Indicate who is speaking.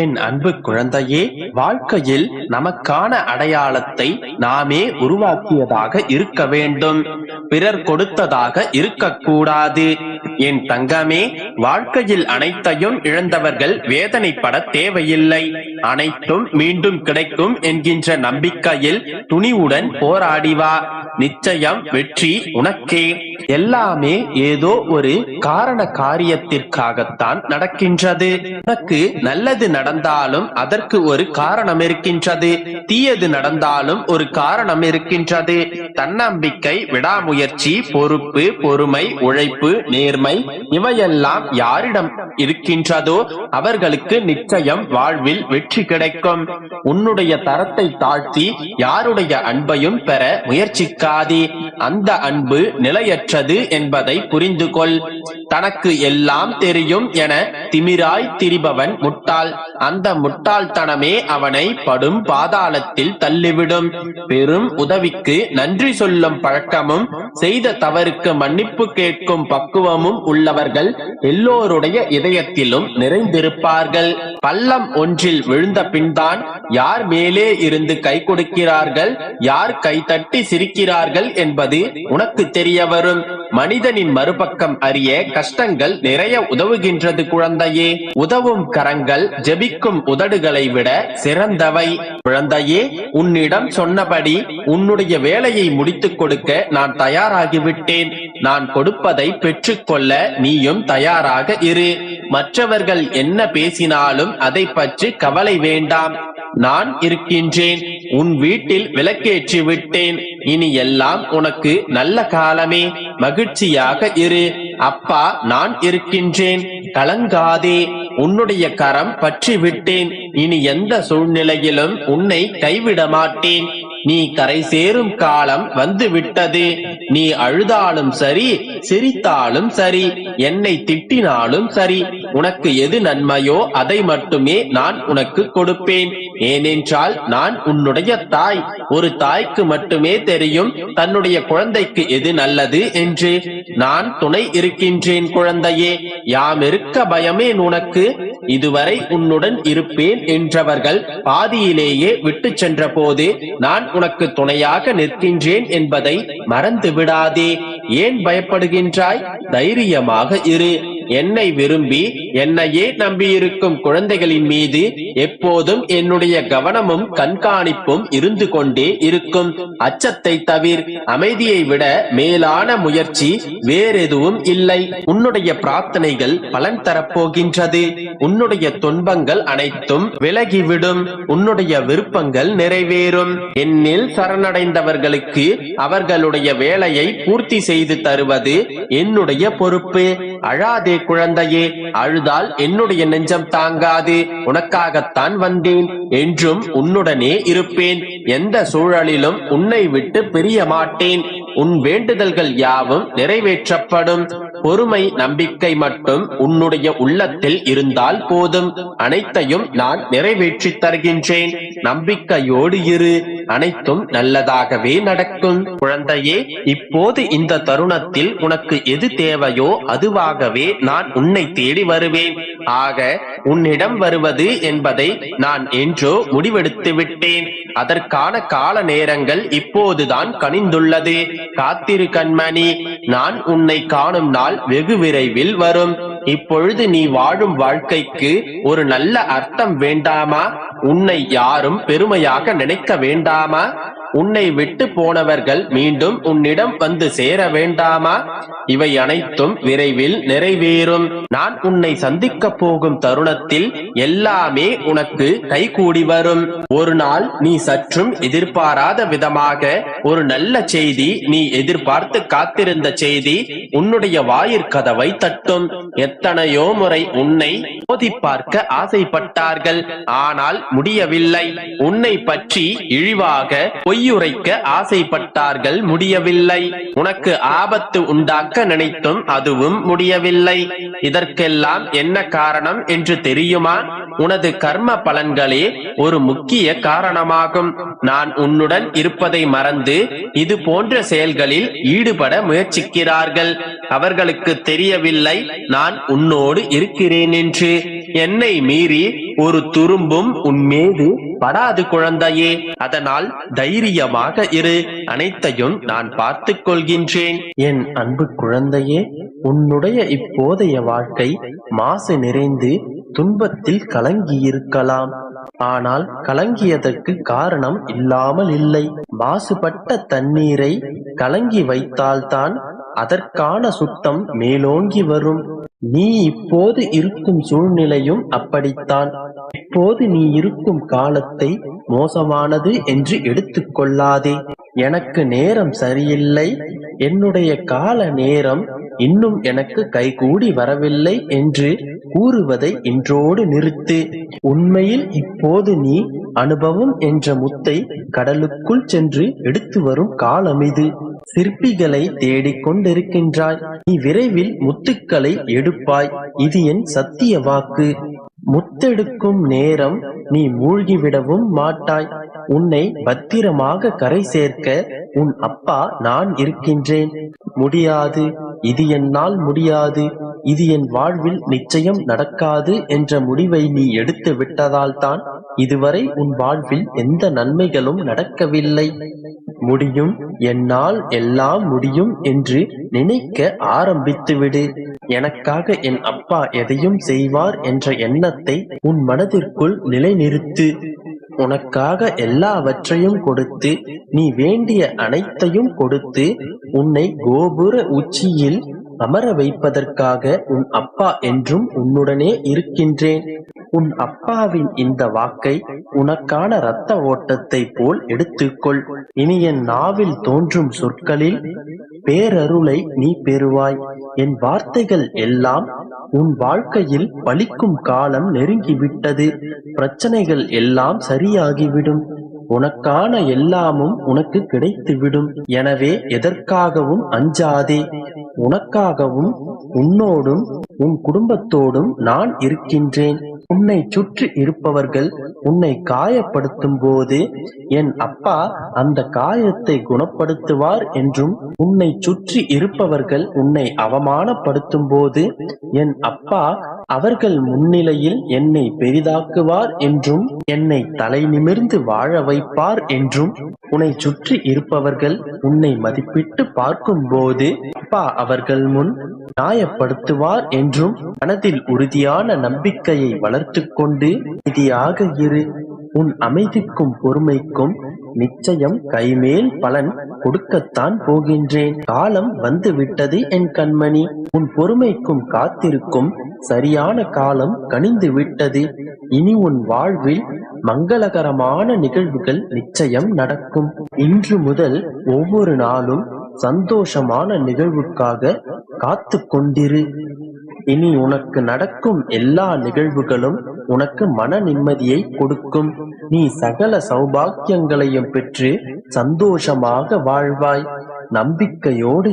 Speaker 1: என் அன்பு குழந்தையே, வாழ்க்கையில் நமக்கான அடையாளத்தை நாமே உருவாக்கியதாக இருக்க வேண்டும், பிறர் கொடுத்ததாக இருக்கக்கூடாது. என் தங்கமே, வாழ்க்கையில் அனைத்தையும் இழந்தவர்கள் வேதனைப்பட தேவையில்லை. அனைத்தும் மீண்டும் கிடைக்கும் என்கின்ற நம்பிக்கையில் துணிவுடன் போராடிவா. நிச்சயம் வெற்றி உனக்கே. எல்லாமே ஏதோ ஒரு காரண காரியத்திற்காகத்தான் நடக்கின்றது. உனக்கு நல்லது நடந்தாலும் அதற்கு ஒரு காரணம் இருக்கின்றது, தீயது நடந்தாலும் ஒரு காரணம் இருக்கின்றது. தன்னம்பிக்கை, விடாமுயற்சி, பொறுப்பு, பொறுமை, உழைப்பு, நேர்மை இவையெல்லாம் யாரிடம் இருக்கின்றதோ அவர்களுக்கு நிச்சயம் வாழ்வில் வெற்றி கிடைக்கும். உன்னுடைய தரத்தை தாழ்த்தி யாருடைய அன்பையும் பெற முயற்சிக்காதே. அந்த அன்பு நிலையற்றது என்பதை புரிந்து கொள். தனக்கு எல்லாம் தெரியும் என திமிராய் திரிபவன் முட்டாள். அந்த முட்டாள்தனமே அவனை படும் பாதாளத்தில் தள்ளிவிடும். பெரும் உதவிக்கு நன்றி சொல்லும் பழக்கமும் செய்த தவறுக்கு மன்னிப்பு கேட்கும் பக்குவமும் உள்ளவர்கள் எல்லோருடைய இதயத்திலும் நிறைந்திருப்பார்கள். பள்ளம் ஒன்றில் விழுந்த பின்தான் யார் மேலே இருந்து கை கொடுக்கிறார்கள், யார் கை தட்டி சிரிக்கிறார்கள் என்பது உனக்கு தெரிய வரும். மனிதனின் மறுபக்கம் அறிய கஷ்டங்கள் நிறைய உதவுகின்றது குழந்தையே. உதவும் கரங்கள் ஜெபிக்கும் உதடுகளை விட சிறந்தவை. குழந்தையே, உன்னிடம் சொன்னபடி உன்னுடைய வேலையை முடித்துக் கொடுக்க நான் தயாராகிவிட்டேன். நான் கொடுப்பதை பெற்றுக்கொள்ள நீயும் தயாராக இரு. மற்றவர்கள் என்ன பேசினாலும் அதை பற்றி கவலை வேண்டாம். நான் இருக்கின்றேன். உன் வீட்டில் விளக்கேற்றி விட்டேன். இனி எல்லாம் உனக்கு நல்ல காலமே. மகிழ்ச்சியாக இரு. அப்பா நான் இருக்கின்றேன். கலங்காதே. உன்னுடைய கரம் பற்றி விட்டேன். இனி எந்த சூழ்நிலையிலும் உன்னை கைவிட மாட்டேன். நீ கரை சேரும் காலம் வந்து விட்டது. நீ அழுதாலும் சரி, சிரித்தாலும் சரி, என்னை திட்டினாலும் சரி, உனக்கு எது நன்மையோ அதை மட்டுமே நான் உனக்கு கொடுப்பேன். ஏனென்றால் நான் உன்னுடைய தாய். ஒரு தாய்க்கு மட்டுமே தெரியும் தன்னுடைய குழந்தைக்கு எது நல்லது என்று. நான் துணை இருக்கின்றேன் குழந்தையே. யாம் இருக்க பயமே உனக்கு. இதுவரை உன்னுடன் இருப்பேன் என்றவர்கள் பாதியிலேயே விட்டு சென்ற போது நான் உனக்கு துணையாக நிற்கின்றேன் என்பதை மறந்து விடாதே. ஏன் பயப்படுகின்றாய்? தைரியமாக இரு. என்னை விரும்பி என்னையே நம்பியிருக்கும் குழந்தைகளின் மீது எப்போதும் என்னுடைய கவனமும் கண்காணிப்பும் இருந்து கொண்டே இருக்கும். அச்சத்தை தவிர. அமைதியை விட மேலான முயற்சி வேறெதுவும் இல்லை. உன்னுடைய பிரார்த்தனைகள் பலன் தரப்போகின்றது. உன்னுடைய துன்பங்கள் அனைத்தும் விலகிவிடும். உன்னுடைய விருப்பங்கள் நிறைவேறும். என்னில் சரணடைந்தவர்களுக்கு அவர்களுடைய வேலையை பூர்த்தி செய்து தருவது என்னுடைய பொறுப்பு. அழாதே குழந்தையே. அழுதால் என்னுடைய நெஞ்சம் தாங்காது. உனக்காகத்தான் வந்தேன். என்றும் உன்னுடனே இருப்பேன். எந்த சூழலிலும் உன்னை விட்டு பிரிய மாட்டேன். உன் வேண்டுதல்கள் யாவும் நிறைவேற்றப்படும். பொறுமை, நம்பிக்கை மட்டும் உன்னுடைய உள்ளத்தில் இருந்தால் போதும். அனைத்தையும் நான் நிறைவேற்றி தருகின்றேன். நம்பிக்கையோடு இரு. அனைத்தும் நல்லதாகவே நடக்கும். குழந்தையே, இப்போது இந்த தருணத்தில் உனக்கு எது தேவையோ அதுவாகவே நான் உன்னை தேடி வருவேன். ஆக உன்னிடம் வருவது என்பதை நான் என்றோ முடிவெடுத்து விட்டேன். அதற்கான கால நேரங்கள் இப்போதுதான் கனிந்துள்ளது. காத்திரு கண்மணி. நான் உன்னை காணும் நாள் வெகு விரைவில் வரும். இப்பொழுது நீ வாழும் வாழ்க்கைக்கு ஒரு நல்ல அர்த்தம் வேண்டாமா? உன்னை யாரும் பெருமையாக நினைக்க வேண்டாமா? உன்னை விட்டு போனவர்கள் மீண்டும் உன்னிடம் வந்து சேர வேண்டாமா? இவை அனைத்தும் விரைவில் நிறைவேறும். நான் உன்னை சந்திக்க போகும் தருணத்தில் எல்லாமே உனக்கு கைகூடி வரும். ஒரு நாள் நீ சற்றும் எதிர்பாராத விதமாக ஒரு நல்ல செய்தி, நீ எதிர்பார்த்து காத்திருந்த செய்தி உன்னுடைய வாயிற்கதவை தட்டும். எத்தனையோ முறை உன்னை மோதி பார்க்க ஆசைப்பட்டார்கள். ஆனால் முடியவில்லை. உன்னை பற்றி இழிவாக பொய்யுரைக்க ஆசைப்பட்டார்கள். முடியவில்லை. உனக்கு ஆபத்து உண்டாக்க நினைத்தும் அதுவும் முடியவில்லை. இதற்கெல்லாம் என்ன காரணம் என்று தெரியுமா? உனது கர்ம பலன்களே ஒரு முக்கிய காரணமாகும். நான் உன்னுடன் இருப்பதை மறந்து இது போன்ற செயல்களில் ஈடுபட முயற்சிக்கிறார்கள். அவர்களுக்கு தெரியவில்லை நான் உன்னோடு இருக்கிறேன் என்று. என்னை மீறி ஒரு துரும்பும் உன்மீது படாது குழந்தையே. அதனால் தைரியமாக இரு, அனைத்தையும் நான் பார்த்துக் கொள்கின்றேன். என் அன்பு குழந்தையே, உன்னுடைய இப்போதைய வாழ்க்கை மாசு நிறைந்து துன்பத்தில் கலங்கியிருக்கலாம். ஆனால் கலங்கியதற்கு காரணம் இல்லாமல் இல்லை. மாசுபட்ட தண்ணீரை கலங்கி வைத்தால்தான் அதற்கான சுத்தம் மேலோங்கி வரும். நீ இப்போது இருக்கும் சூழ்நிலையும் அப்படித்தான். இப்போது நீ இருக்கும் காலத்தை மோசமானது என்று எடுத்துக்கொள்ளாதே. எனக்கு நேரம் சரியில்லை, என்னுடைய கால நேரம் இன்னும் எனக்கு கைகூடி வரவில்லை என்று கூறுவதை இன்றோடு நிறுத்து. உண்மையில் இப்போது நீ அனுபவம் என்ற முத்தை கடலுக்குள் சென்று எடுத்து வரும் காலம் இது. சிற்பிகளை தேடிக் கொண்டிருக்கின்றாய். நீ விரைவில் முத்துக்களை எடுப்பாய். இது என் சத்திய வாக்கு. முத்தெடுக்கும் நேரம் நீ மூழ்கிவிடவும் மாட்டாய். உன்னை பத்திரமாக கரை சேர்க்க உன் அப்பா நான் இருக்கின்றேன். முடியாது, இது என்னால் முடியாது, இது என் வாழ்வில் நிச்சயம் நடக்காது என்ற முடிவை நீ எடுத்து விட்டதால் தான் இதுவரை உன் வாழ்வில் எந்த நன்மைகளும் நடக்கவில்லை. முடியும், என்னால் எல்லாம் முடியும் என்று நினைக்க ஆரம்பித்துவிடு. எனக்காக என் அப்பா எதையும் செய்வார் என்ற எண்ணத்தை உன் மனதிற்குள் நிலைநிறுத்து. உனக்காக எல்லாவற்றையும் கொடுத்து, நீ வேண்டிய அனைத்தையும் கொடுத்து, உன்னை கோபுர உச்சியில் அமர வைப்பதற்காக உன் அப்பா என்றும் உன்னுடனே இருக்கின்றேன். உன் அப்பாவின் இந்த வாக்கை உனக்கான இரத்த ஓட்டத்தை போல் எடுத்துக்கொள். இனி என் நாவில் தோன்றும் சொற்களில் பேரருளை நீ பெறுவாய். என் வார்த்தைகள் எல்லாம் உன் வாழ்க்கையில் பலிக்கும் காலம் நெருங்கிவிட்டது. பிரச்சனைகள் எல்லாம் சரியாகிவிடும். உனக்கான எல்லாமும் உனக்கு கிடைத்துவிடும். எனவே எதற்காகவும் அஞ்சாதே. உனக்காகவும் உன்னோடும் உன் குடும்பத்தோடும் நான் இருக்கின்றேன். உன்னை சுற்றி இருப்பவர்கள் உன்னை காயப்படுத்தும் போது என் அப்பா அந்த காயத்தை குணப்படுத்துவார் என்றும், உன்னை சுற்றி இருப்பவர்கள் உன்னை அவமானப்படுத்தும் போது என் அப்பா அவர்கள் முன்னிலையில் என்னை பெரிதாக்குவார் என்றும், என்னை தலை நிமிர்ந்து வாழ வைப்பார் என்றும், உன்னை சுற்றி இருப்பவர்கள் உன்னை மதிப்பிட்டு பார்க்கும் போது அப்பா அவர்கள் முன் நியாயப்படுத்துவார் என்றும் மனதில் உறுதியான நம்பிக்கையை வளர்த்து கொண்டு அமைதியாக இரு. உன் அமைதிக்கும் பொறுமைக்கும் நிச்சயம் கைமேல் பலன் கொடுக்கத்தான் போகின்றேன். காலம் வந்து விட்டது என் கண்மணி. உன் பொறுமைக்கும் காத்திருக்கும் சரியான காலம் கனிந்து விட்டது. இனி உன் வாழ்வில் மங்களகரமான நிகழ்வுகள் நிச்சயம் நடக்கும். இன்று முதல் ஒவ்வொரு நாளும் சந்தோஷமான நிகழ்வுக்காக காத்து கொண்டிரு. இனி உனக்கு நடக்கும் எல்லா நிகழ்வுகளும் உனக்கு மன நிம்மதியை கொடுக்கும். நீ சகல சௌபாக்கியங்களையும் பெற்று சந்தோஷமாக வாழ்வாய். நம்பிக்கையோடு